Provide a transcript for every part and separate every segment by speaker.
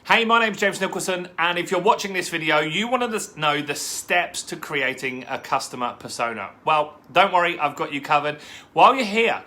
Speaker 1: Hey, my name's James Nicholson, and if you're watching this video, you want to know the steps to creating a customer persona. Well, don't worry, I've got you covered. While you're here,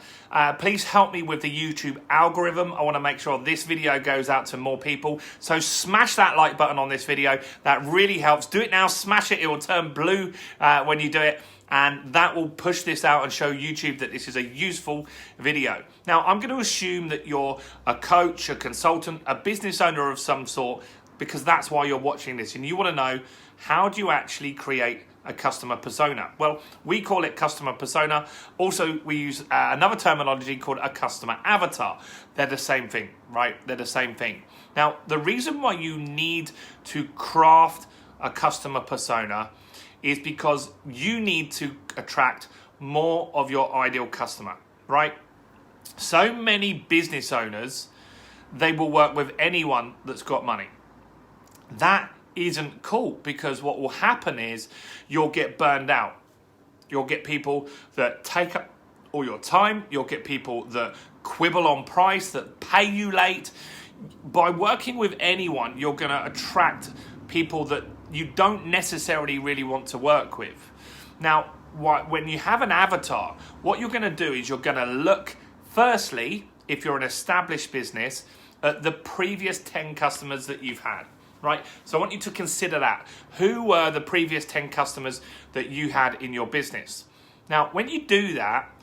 Speaker 1: please help me with the YouTube algorithm. I want to make sure this video goes out to more people. So smash that like button on this video. That really helps. Do it now, smash it. It will turn blue when you do it. And that will push this out and show YouTube that this is a useful video. Now, I'm going to assume that you're a coach, a consultant, a business owner of some sort, because that's why you're watching this. And you want to know, how do you actually create a customer persona? Well, we call it customer persona. Also, we use another terminology called a customer avatar. They're the same thing, right? They're the same thing. Now, the reason why you need to craft a customer persona is because you need to attract more of your ideal customer, right? So many business owners, they will work with anyone that's got money. That isn't cool, because what will happen is you'll get burned out. You'll get people that take up all your time. You'll get people that quibble on price, that pay you late. By working with anyone, you're going to attract people that you don't necessarily really want to work with. Now, when you have an avatar, what you're going to do is you're going to look, firstly, if you're an established business, at the previous 10 customers that you've had, right? So I want you to consider that. Who were the previous 10 customers that you had in your business? Now, when you do that,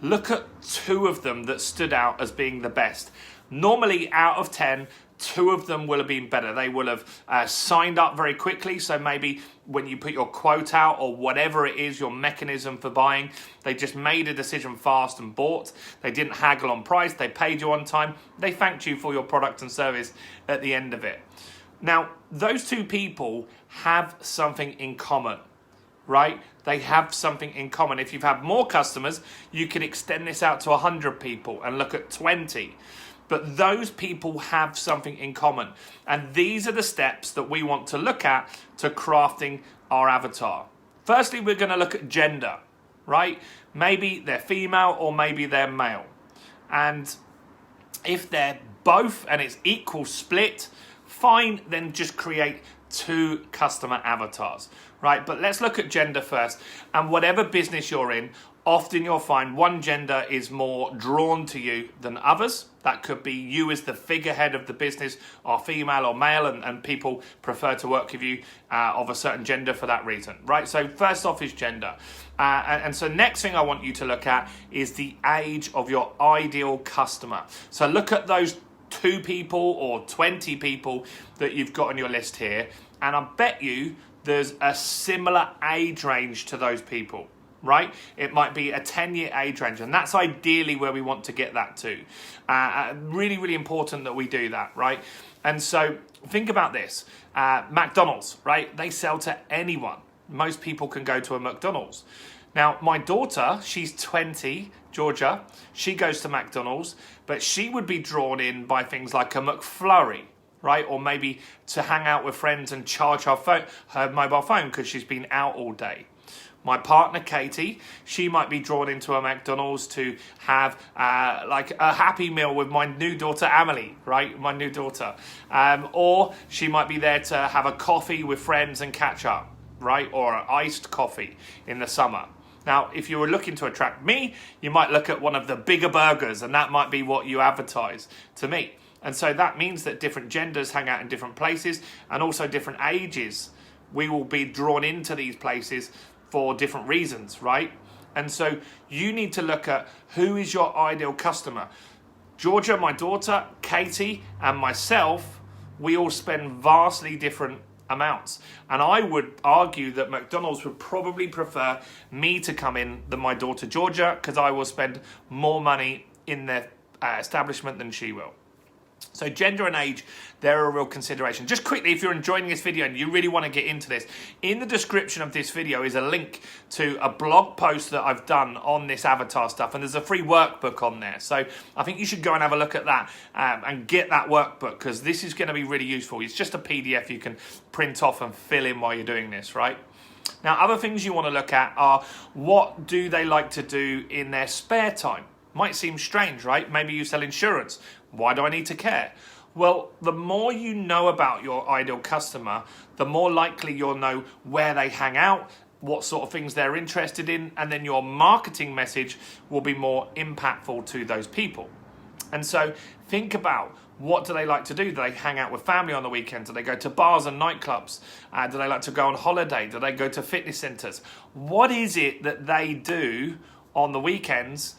Speaker 1: look at 2 of them that stood out as being the best. Normally, out of 10, 2 of them will have been better. They will have signed up very quickly. So maybe when you put your quote out or whatever it is, your mechanism for buying, they just made a decision fast and bought. They didn't haggle on price. They paid you on time. They thanked you for your product and service at the end of it. Now, those 2 people have something in common, right? They have something in common. If you've had more customers, you can extend this out to 100 people and look at 20. But those people have something in common. And these are the steps that we want to look at to crafting our avatar. Firstly, we're going to look at gender, right? Maybe they're female or maybe they're male. And if they're both and it's equal split, fine, then just create 2 customer avatars, right? But let's look at gender first. And whatever business you're in, often you'll find one gender is more drawn to you than others. That could be you as the figurehead of the business are female or male, and people prefer to work with you of a certain gender for that reason, right? So first off is gender. And so next thing I want you to look at is the age of your ideal customer. So look at those 2 people or 20 people that you've got on your list here, and I bet you there's a similar age range to those people, right? It might be a 10-year age range, and that's ideally where we want to get that to. Really, really important that we do that, right? And so think about this. McDonald's, right? They sell to anyone. Most people can go to a McDonald's. Now, my daughter, she's 20, Georgia. She goes to McDonald's, but she would be drawn in by things like a McFlurry, right? Or maybe to hang out with friends and charge her mobile phone because she's been out all day. My partner, Katie, she might be drawn into a McDonald's to have like a Happy Meal with my new daughter, Amelie, right? My new daughter. Or she might be there to have a coffee with friends and catch up, right? Or an iced coffee in the summer. Now, if you were looking to attract me, you might look at one of the bigger burgers, and that might be what you advertise to me. And so that means that different genders hang out in different places, and also different ages. We will be drawn into these places for different reasons, right? And so you need to look at who is your ideal customer. Georgia, my daughter, Katie, and myself, we all spend vastly different amounts. And I would argue that McDonald's would probably prefer me to come in than my daughter, Georgia, because I will spend more money in their establishment than she will. So gender and age, they're a real consideration. Just quickly, if you're enjoying this video and you really want to get into this, in the description of this video is a link to a blog post that I've done on this avatar stuff, and there's a free workbook on there. So I think you should go and have a look at that and get that workbook, because this is going to be really useful. It's just a PDF you can print off and fill in while you're doing this, right? Now, other things you want to look at are, what do they like to do in their spare time? Might seem strange, right? Maybe you sell insurance. Why do I need to care? Well, the more you know about your ideal customer, the more likely you'll know where they hang out, what sort of things they're interested in, and then your marketing message will be more impactful to those people. And so think about, what do they like to do? Do they hang out with family on the weekends? Do they go to bars and nightclubs? Do they like to go on holiday? Do they go to fitness centers? What is it that they do on the weekends?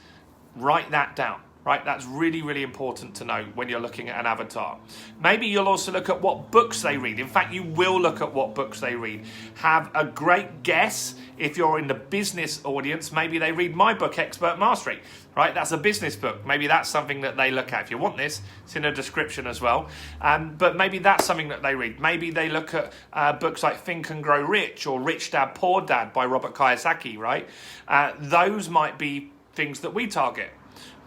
Speaker 1: Write that down. Right, that's really, really important to know when you're looking at an avatar. Maybe you'll also look at what books they read. In fact, you will look at what books they read. Have a great guess. If you're in the business audience, maybe they read my book, Expert Mastery. Right, that's a business book. Maybe that's something that they look at. If you want this, it's in the description as well. But maybe that's something that they read. Maybe they look at books like Think and Grow Rich or Rich Dad, Poor Dad by Robert Kiyosaki, right? Those might be things that we target.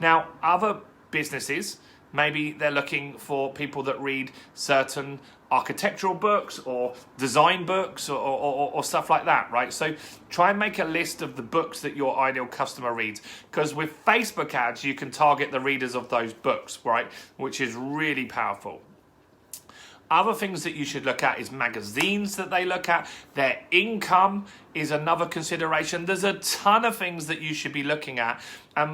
Speaker 1: Now, other businesses, maybe they're looking for people that read certain architectural books or design books or stuff like that, right? So try and make a list of the books that your ideal customer reads, because with Facebook ads, you can target the readers of those books, right? Which is really powerful. Other things that you should look at is magazines that they look at. Their income is another consideration. There's a ton of things that you should be looking at.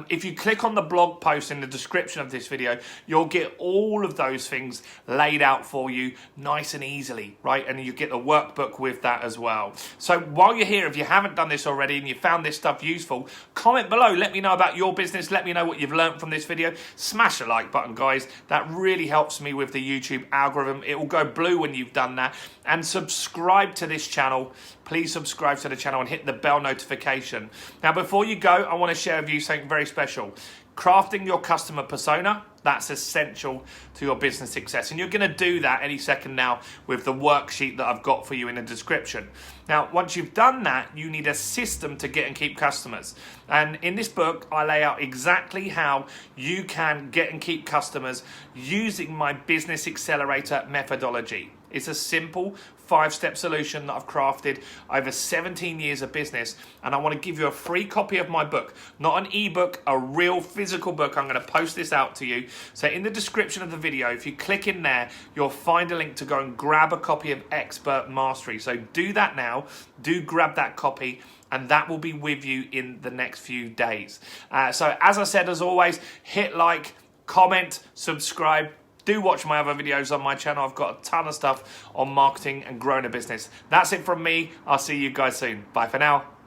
Speaker 1: If you click on the blog post in the description of this video, you'll get all of those things laid out for you nice and easily, right? And you get the workbook with that as well. So while you're here, if you haven't done this already and you found this stuff useful, comment below. Let me know about your business. Let me know what you've learned from this video. Smash the like button, guys. That really helps me with the YouTube algorithm. It will go blue when you've done that. And subscribe to this channel. Please subscribe to the channel and hit the bell notification. Now, before you go, I want to share with you something very special. Crafting your customer persona, that's essential to your business success. And you're going to do that any second now with the worksheet that I've got for you in the description. Now, once you've done that, you need a system to get and keep customers. And in this book, I lay out exactly how you can get and keep customers using my Business Accelerator methodology. It's a simple 5-step solution that I've crafted over 17 years of business, and I want to give you a free copy of my book, not an ebook, a real physical book. I'm going to post this out to you. So in the description of the video, if you click in there, you'll find a link to go and grab a copy of Expert Mastery. So do that now. Do grab that copy, and that will be with you in the next few days. So as I said, as always, hit like, comment, subscribe. Do watch my other videos on my channel. I've got a ton of stuff on marketing and growing a business. That's it from me. I'll see you guys soon. Bye for now.